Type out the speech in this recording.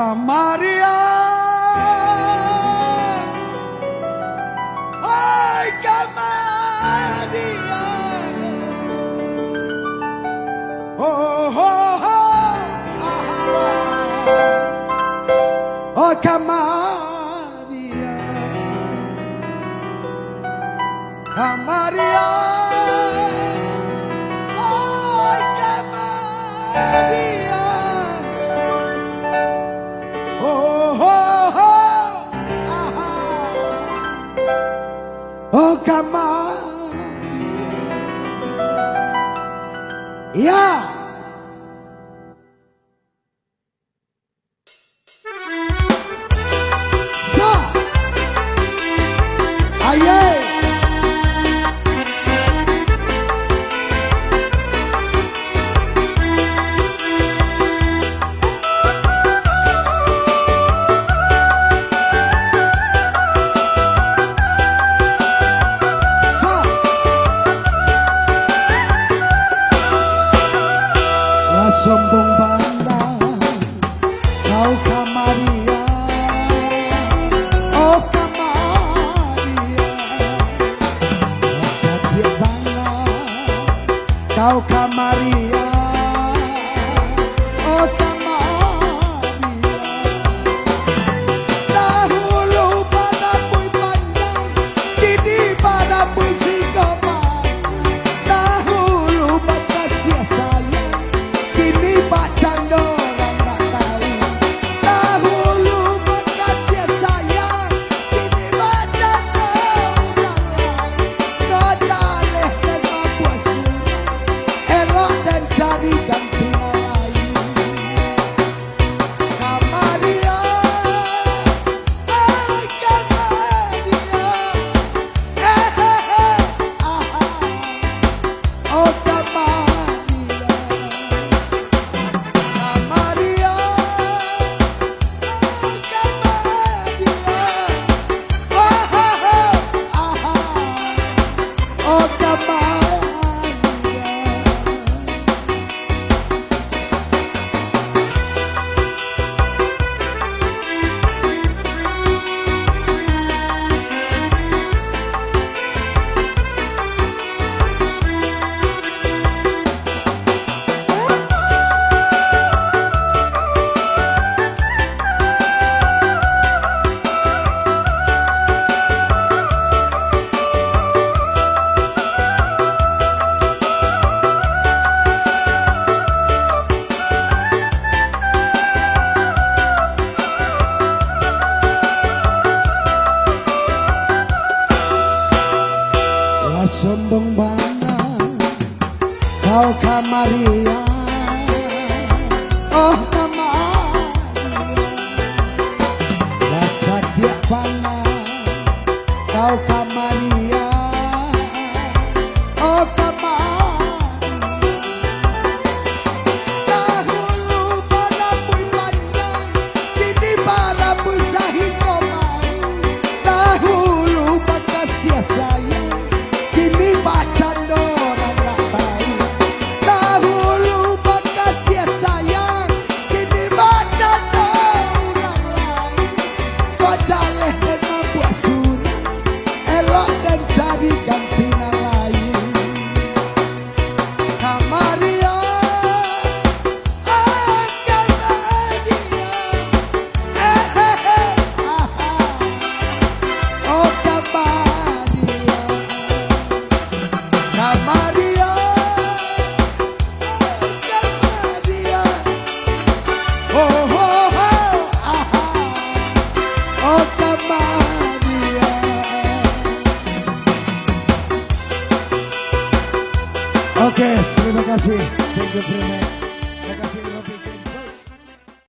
Kamaria, ay Kamaria, oh oh oh, oh Kamaria, Kamaria, oh Kamaria. Oh Kamaria, ya. Sa, aye. Sombong pandang kau Kamaria, oh Kamaria, rasa dia banget kau Kamaria, oh Kamaria. Dahulu pada bui pandang, kini pada bui singgoman. Dahulu pada sia sayang, kini pacan orang tak tahu. Dahulu makasih sayang, kini pacan orang lain. Ngejaleh dan membuat surat, elok dan cari ganti lain. Kamaria, ay Kamaria, oh Kamaria. Kamaria, oh Kamaria. Sombong banget kau Kamaria, oh Kamaria, rasa dia banget kau Kamaria, oh Kamaria. Dahulu pada bui pandang, kini pada bui sahikoman. Dahulu pada sia sayang, kini pacan orang tak tahu. Dahulu makasih sayang, kini pacan orang lain. Kau jaleh dan membuat surat, elok dan cari ganti lain. Kamaria, ah Kamaria, oh Kamaria. Kamaria, Kamaria, oh oh oh, oh Kamaria. Oke, terima kasih. Thank you very much.